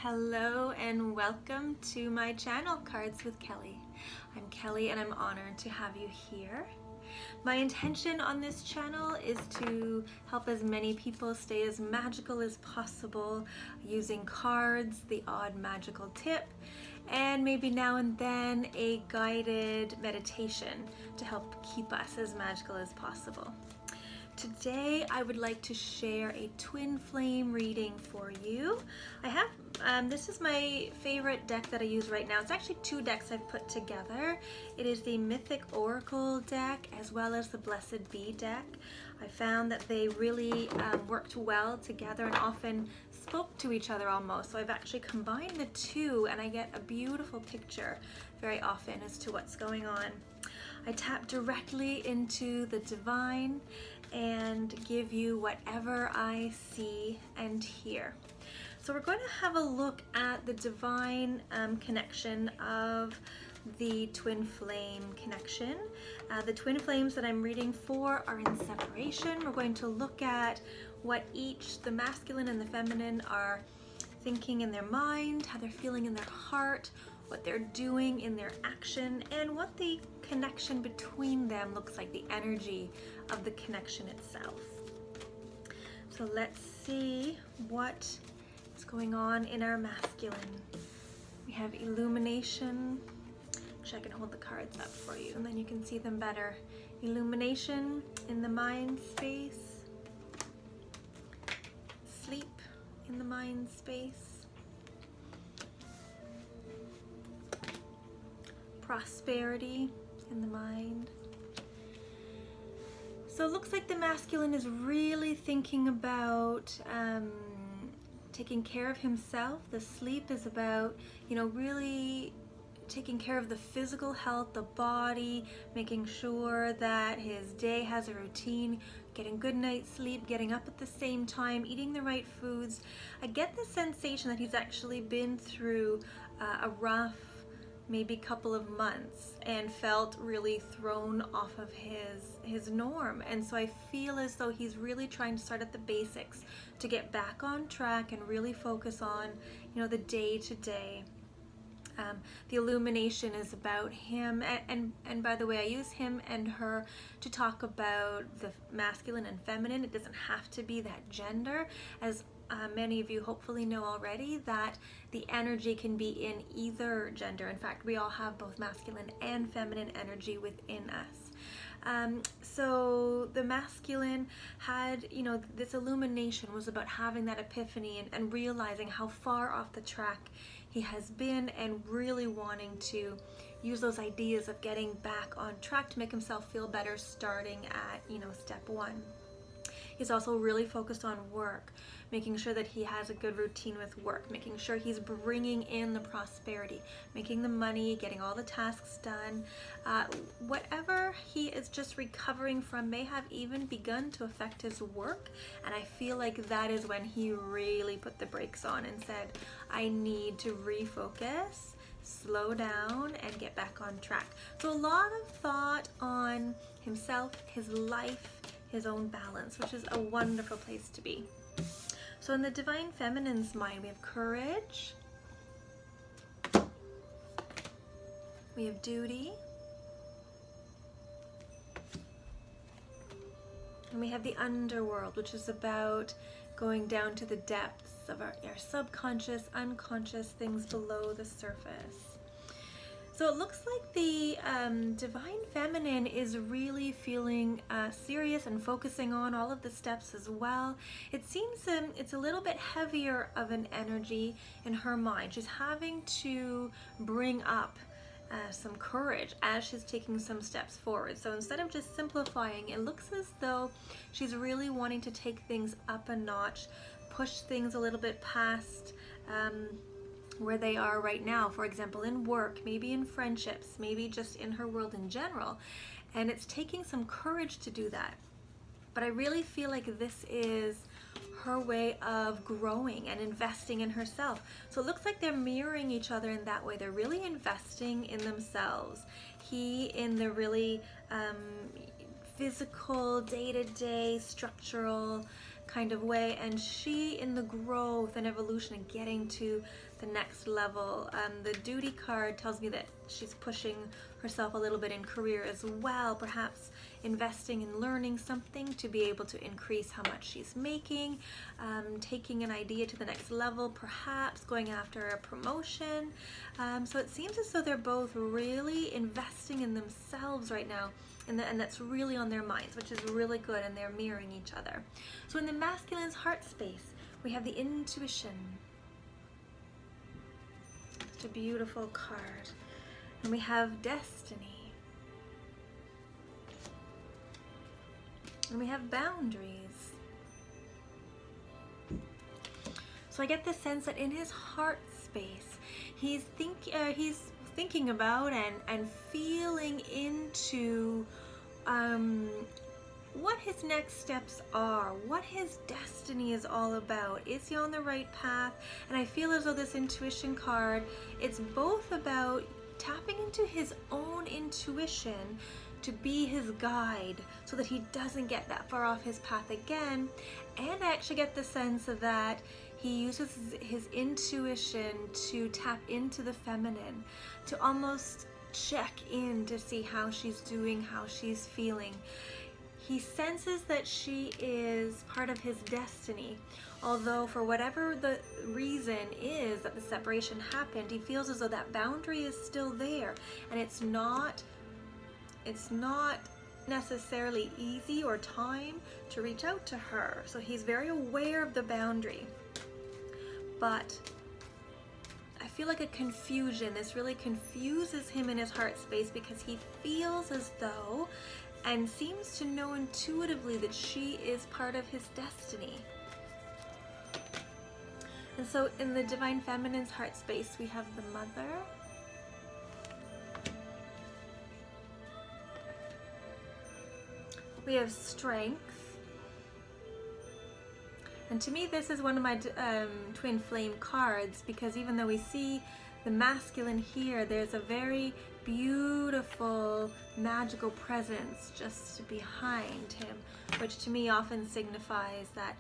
Hello and welcome to my channel, Cards with Kelly. I'm Kelly and I'm honored to have you here. My intention on this channel is to help as many people stay as magical as possible using cards, the odd magical tip, and maybe now and then a guided meditation to help keep us as magical as possible. Today I would like to share a twin flame reading for you. I have this is my favorite deck that I use right now. It's actually two decks I've put together. It is the Mythic Oracle deck as well as the Blessed Bee deck. I found that they really worked well together and often spoke to each other almost. So I've actually combined the two and I get a beautiful picture very often as to what's going on. I tap directly into the divine and give you whatever I see and hear. So we're going to have a look at the divine connection of the twin flame connection. The twin flames that I'm reading for are in separation. We're going to look at what each, the masculine and the feminine, are thinking in their mind, how they're feeling in their heart, what they're doing in their action, and what the connection between them looks like, the energy of the connection itself. So let's see what is going on in our masculine. We have illumination. Actually, I can hold the cards up for you and then you can see them better. Illumination in the mind space. Sleep in the mind space. Prosperity in the mind. So it looks like the masculine is really thinking about taking care of himself. The sleep is about, really taking care of the physical health, the body, making sure that his day has a routine, getting good night's sleep, getting up at the same time, eating the right foods. I get the sensation that he's actually been through a rough maybe couple of months and felt really thrown off of his norm, and so I feel as though he's really trying to start at the basics to get back on track and really focus on the day-to-day. The illumination is about him, and by the way, I use him and her to talk about the masculine and feminine. It doesn't have to be that gender, as many of you hopefully know already that the energy can be in either gender. In fact, we all have both masculine and feminine energy within us. So the masculine had, this illumination was about having that epiphany and realizing how far off the track he has been and really wanting to use those ideas of getting back on track to make himself feel better starting at, step one. He's also really focused on work, making sure that he has a good routine with work, making sure he's bringing in the prosperity, making the money, getting all the tasks done. Whatever he is just recovering from may have even begun to affect his work, and I feel like that is when he really put the brakes on and said, I need to refocus, slow down, and get back on track. So a lot of thought on himself, his life, his own balance, which is a wonderful place to be. So in the divine feminine's mind, we have courage, we have duty, and we have the underworld, which is about going down to the depths of our subconscious, unconscious things below the surface. So it looks like the divine feminine is really feeling serious and focusing on all of the steps as well. It seems it's a little bit heavier of an energy in her mind. She's having to bring up some courage as she's taking some steps forward. So instead of just simplifying, it looks as though she's really wanting to take things up a notch, push things a little bit past where they are right now, for example, in work, maybe in friendships, maybe just in her world in general. And it's taking some courage to do that. But I really feel like this is her way of growing and investing in herself. So it looks like they're mirroring each other in that way. They're really investing in themselves. He in the really physical, day-to-day, structural kind of way, and she in the growth and evolution and getting to the next level. The duty card tells me that she's pushing herself a little bit in career as well, perhaps investing in learning something to be able to increase how much she's making, taking an idea to the next level, perhaps going after a promotion. So it seems as though they're both really investing in themselves right now, and that's really on their minds, which is really good, and they're mirroring each other. So in the masculine's heart space, we have the intuition. It's a beautiful card. And we have destiny. And we have boundaries. So I get the sense that in his heart space, he's thinking about and feeling into what his next steps are, what his destiny is all about. Is he on the right path? And I feel as though this intuition card, it's both about tapping into his own intuition to be his guide so that he doesn't get that far off his path again. And I actually get the sense that he uses his intuition to tap into the feminine, to almost check in to see how she's doing, how she's feeling. He senses that she is part of his destiny, although for whatever the reason is that the separation happened, he feels as though that boundary is still there, and it's not necessarily easy or time to reach out to her. So he's very aware of the boundary, but I feel like a confusion. This really confuses him in his heart space because he feels as though and seems to know intuitively that she is part of his destiny. And so in the Divine Feminine's heart space, we have the Mother, we have Strength, and to me this is one of my twin flame cards, because even though we see the masculine here, there's a very beautiful magical presence just behind him, which to me often signifies that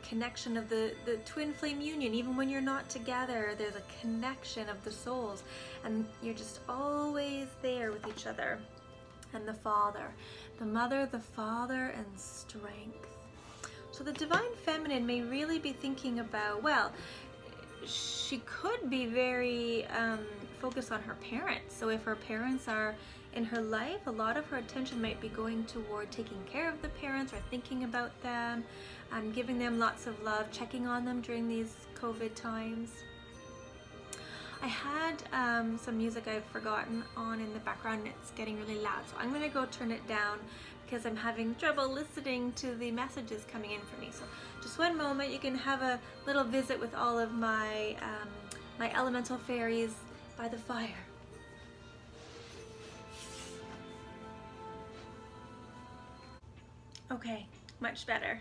connection of the twin flame union. Even when you're not together, there's a connection of the souls, and you're just always there with each other. And the Father, the Mother, the Father, and Strength. So the Divine Feminine may really be thinking about, well, she could be very focused on her parents. So if her parents are in her life, a lot of her attention might be going toward taking care of the parents or thinking about them, giving them lots of love, checking on them during these COVID times. I had some music I've forgotten on in the background, and it's getting really loud, so I'm gonna go turn it down because I'm having trouble listening to the messages coming in for me. So just one moment, you can have a little visit with all of my my elemental fairies by the fire. Okay, much better.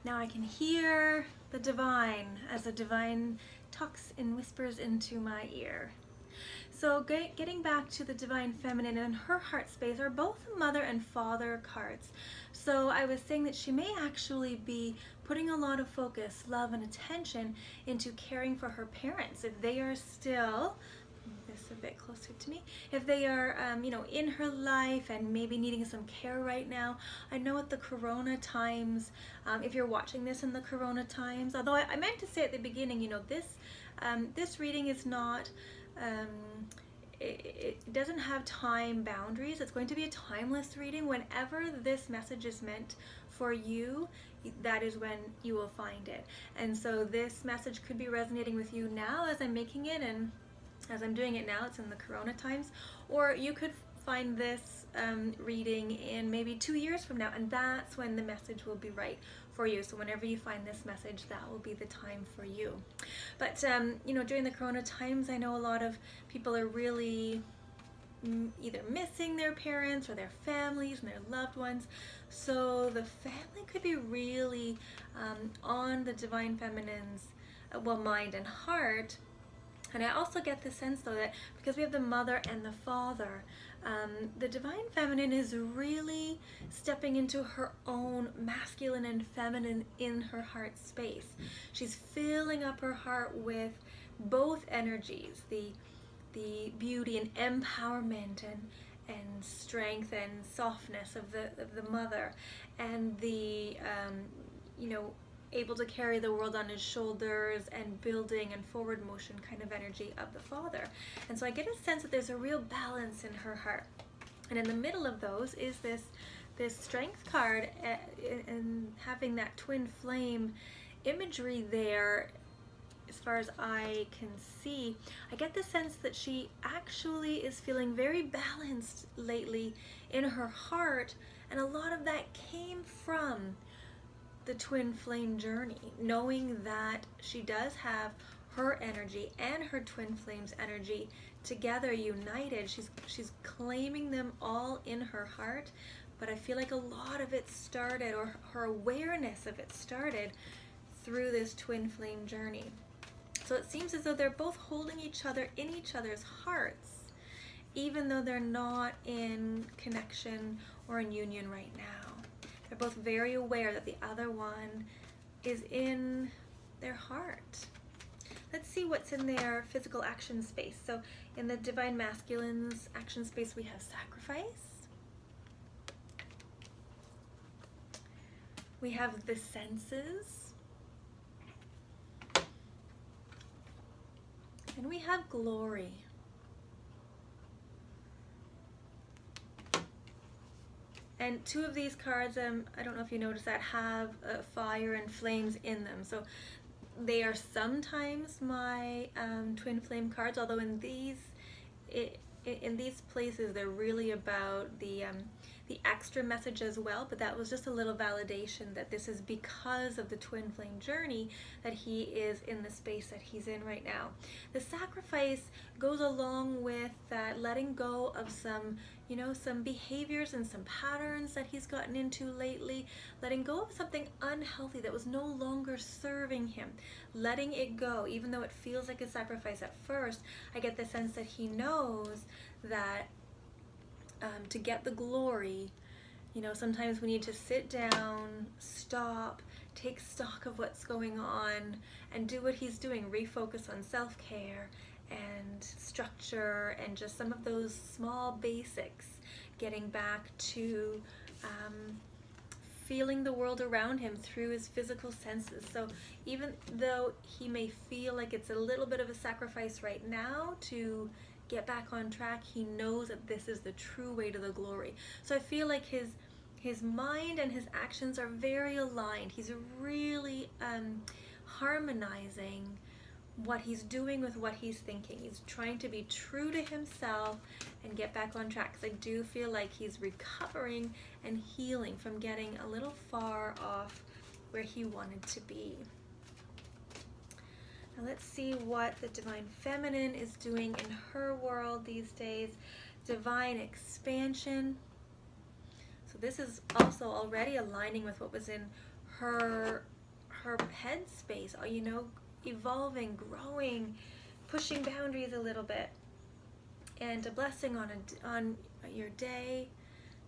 Now I can hear the divine as the divine talks and whispers into my ear. So getting back to the Divine Feminine and her heart space are both Mother and Father cards. So I was saying that she may actually be putting a lot of focus, love, and attention into caring for her parents if they are still, this a bit closer to me, if they are in her life and maybe needing some care right now. I know at the Corona times, if you're watching this in the Corona times, although I meant to say at the beginning, this reading is not, it doesn't have time boundaries. It's going to be a timeless reading. Whenever this message is meant for you, that is when you will find it. And so this message could be resonating with you now as I'm making it, and as I'm doing it now, it's in the Corona times, or you could find this reading in maybe 2 years from now, and that's when the message will be right for you. So whenever you find this message, that will be the time for you. But during the Corona times, I know a lot of people are really either missing their parents or their families and their loved ones. So the family could be really on the Divine Feminine's mind and heart, And I also get the sense, though, that because we have the mother and the father, the divine feminine is really stepping into her own masculine and feminine in her heart space. She's filling up her heart with both energies, the beauty and empowerment and strength and softness of the mother, and the you know, able to carry the world on his shoulders and building and forward motion kind of energy of the father. And so I get a sense that there's a real balance in her heart. And in the middle of those is this strength card, and having that twin flame imagery there. As far as I can see, I get the sense that she actually is feeling very balanced lately in her heart, and a lot of that came from the twin flame journey, knowing that she does have her energy and her twin flame's energy together, united. She's claiming them all in her heart, but I feel like a lot of it started, or her awareness of it started, through this twin flame journey. So it seems as though they're both holding each other in each other's hearts, even though they're not in connection or in union right now. They're both very aware that the other one is in their heart. Let's see what's in their physical action space. So in the divine masculine's action space, we have sacrifice. We have the senses. And we have glory. And two of these cards, I don't know if you noticed that, have fire and flames in them. So they are sometimes my twin flame cards, although in these places they're really about the extra message as well. But that was just a little validation that this is because of the twin flame journey that he is in the space that he's in right now. The sacrifice goes along with that letting go of some behaviors and some patterns that he's gotten into lately, letting go of something unhealthy that was no longer serving him, letting it go. Even though it feels like a sacrifice at first, I get the sense that he knows that to get the glory, sometimes we need to sit down, stop, take stock of what's going on, and do what he's doing, refocus on self-care and structure and just some of those small basics, getting back to feeling the world around him through his physical senses. So even though he may feel like it's a little bit of a sacrifice right now to get back on track, he knows that this is the true way to the glory. So I feel like his mind and his actions are very aligned. He's really harmonizing what he's doing with what he's thinking. He's trying to be true to himself and get back on track, because I do feel like he's recovering and healing from getting a little far off where he wanted to be. Now let's see what the divine feminine is doing in her world these days. Divine expansion. So this is also already aligning with what was in her head space, evolving, growing, pushing boundaries a little bit, and a blessing on your day.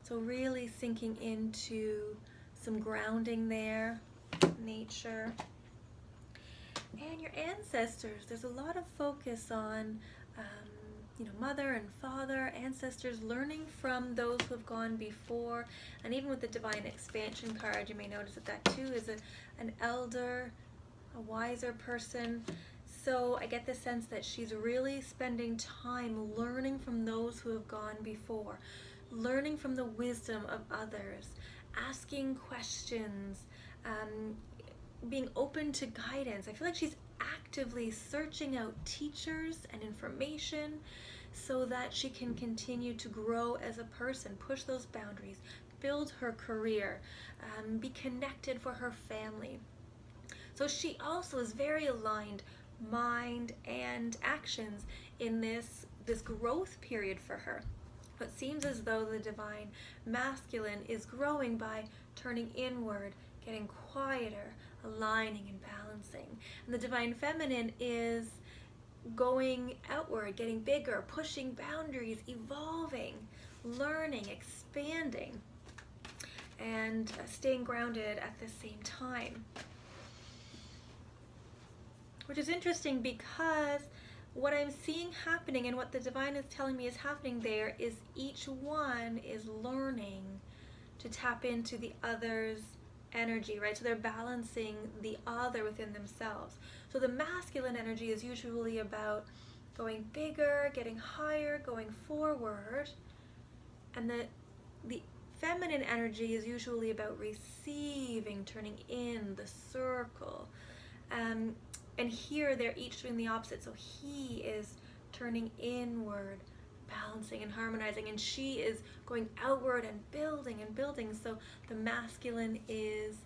So really sinking into some grounding there, nature. And your ancestors, there's a lot of focus on mother and father, ancestors, learning from those who have gone before. And even with the divine expansion card, you may notice that too is an elder, a wiser person. So I get the sense that she's really spending time learning from those who have gone before, learning from the wisdom of others, asking questions, being open to guidance. I feel like she's actively searching out teachers and information so that she can continue to grow as a person, push those boundaries, build her career, be connected for her family. So she also is very aligned, mind and actions, in this growth period for her. It seems as though the divine masculine is growing by turning inward, getting quieter, aligning and balancing. And the divine feminine is going outward, getting bigger, pushing boundaries, evolving, learning, expanding, and staying grounded at the same time. Which is interesting because what I'm seeing happening and what the divine is telling me is happening there is each one is learning to tap into the other's energy, right? So they're balancing the other within themselves. So the masculine energy is usually about going bigger, getting higher, going forward. And the feminine energy is usually about receiving, turning in, the circle. And here they're each doing the opposite. So he is turning inward, balancing and harmonizing, and she is going outward and building and building. So the masculine is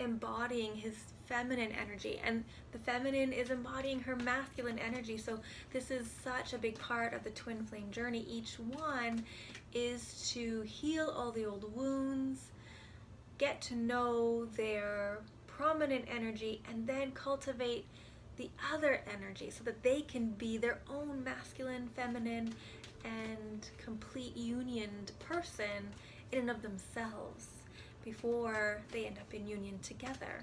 embodying his feminine energy, and the feminine is embodying her masculine energy. So this is such a big part of the twin flame journey. Each one is to heal all the old wounds, get to know their prominent energy, and then cultivate the other energy so that they can be their own masculine, feminine, and complete unioned person in and of themselves before they end up in union together.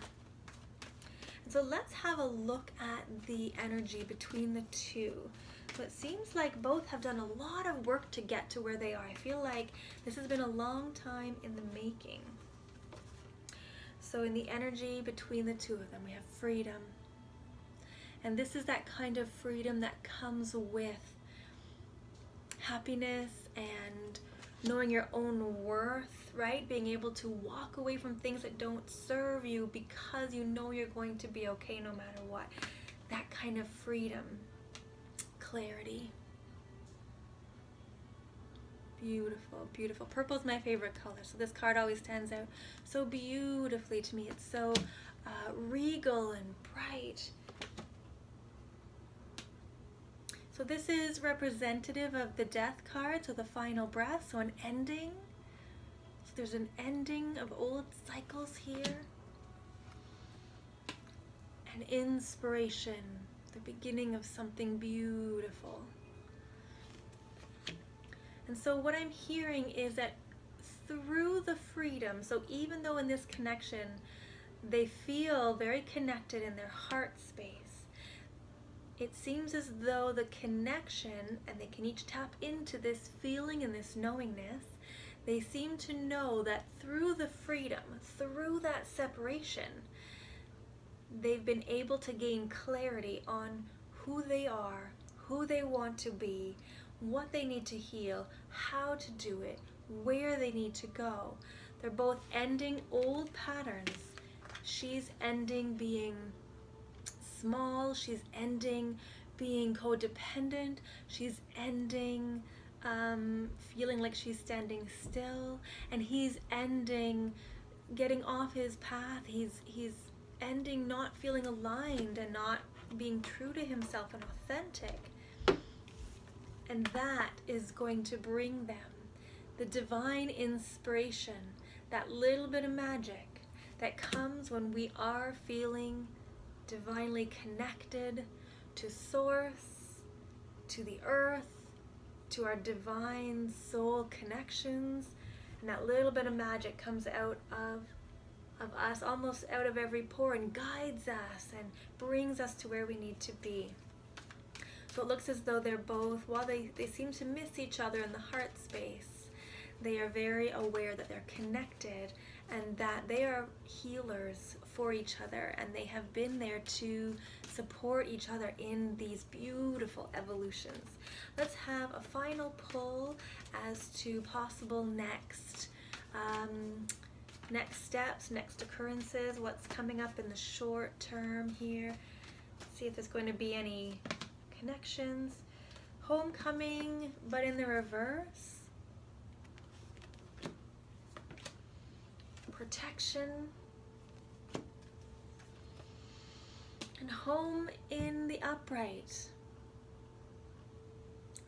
And so let's have a look at the energy between the two. So it seems like both have done a lot of work to get to where they are. I feel like this has been a long time in the making. So in the energy between the two of them, we have freedom. And this is that kind of freedom that comes with happiness and knowing your own worth, right? Being able to walk away from things that don't serve you because you know you're going to be okay no matter what. That kind of freedom, clarity. Beautiful, beautiful. Purple is my favorite color, so this card always stands out so beautifully to me. It's so regal and bright. So this is representative of the death card, so the final breath, so an ending. So there's an ending of old cycles here. An inspiration, the beginning of something beautiful. And so what I'm hearing is that through the freedom, so even though in this connection they feel very connected in their heart space, it seems as though the connection, and they can each tap into this feeling and this knowingness, they seem to know that through the freedom, through that separation, they've been able to gain clarity on who they are, who they want to be, what they need to heal, how to do it, where they need to go. They're both ending old patterns. She's ending being small, she's ending being codependent, she's ending feeling like she's standing still, and he's ending getting off his path. He's ending not feeling aligned and not being true to himself and authentic. And that is going to bring them the divine inspiration, that little bit of magic that comes when we are feeling divinely connected to source, to the earth, to our divine soul connections. And that little bit of magic comes out of us, almost out of every pore, and guides us and brings us to where we need to be. So it looks as though they're both, while they seem to miss each other in the heart space, they are very aware that they're connected and that they are healers for each other, and they have been there to support each other in these beautiful evolutions. Let's have a final pull as to possible next steps, next occurrences, what's coming up in the short term here. See if there's going to be any connections. Homecoming, but in the reverse. Protection. And home in the upright.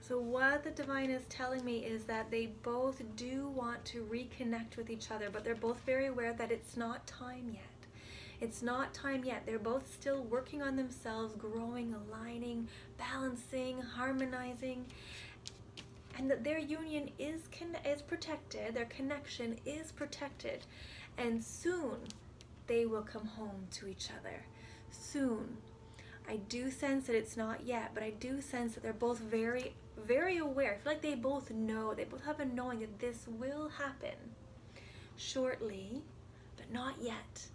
So what the divine is telling me is that they both do want to reconnect with each other, but they're both very aware that it's not time yet. It's not time yet. They're both still working on themselves, growing, aligning, balancing, harmonizing, and that their union is protected, their connection is protected, and soon they will come home to each other. Soon. I do sense that it's not yet, but I do sense that they're both very, very aware. I feel like they both know, they both have a knowing that this will happen shortly, but not yet,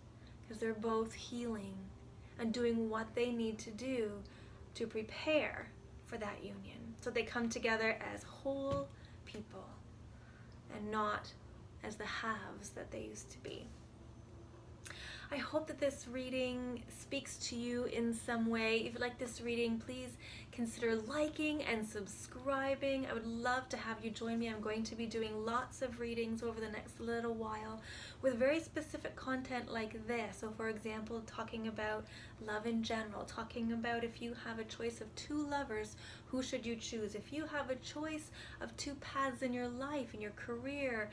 because they're both healing and doing what they need to do to prepare for that union. So they come together as whole people and not as the halves that they used to be. I hope that this reading speaks to you in some way. If you like this reading, please consider liking and subscribing. I would love to have you join me. I'm going to be doing lots of readings over the next little while with very specific content like this. So for example, talking about love in general, talking about if you have a choice of two lovers, who should you choose? If you have a choice of two paths in your life, in your career,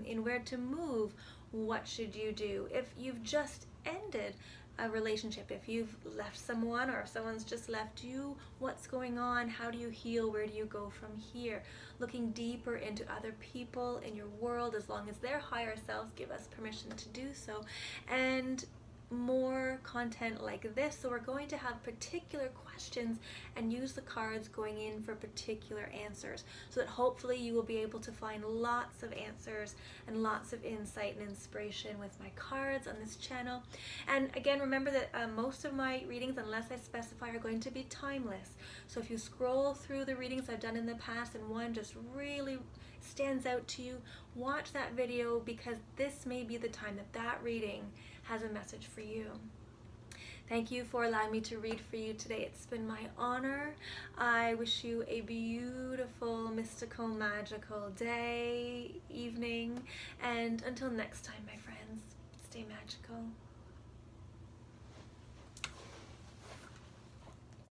in where to move, what should you do? If you've just ended a relationship, if you've left someone or if someone's just left you, what's going on? How do you heal? Where do you go from here? Looking deeper into other people in your world, as long as their higher selves give us permission to do so. And more content like this. So we're going to have particular questions and use the cards going in for particular answers, so that hopefully you will be able to find lots of answers and lots of insight and inspiration with my cards on this channel. And again, remember that most of my readings, unless I specify, are going to be timeless. So if you scroll through the readings I've done in the past and one just really stands out to you, watch that video, because this may be the time that that reading has a message for you. Thank you for allowing me to read for you today. It's been my honor. I wish you a beautiful, mystical, magical day, evening, and until next time, my friends, stay magical.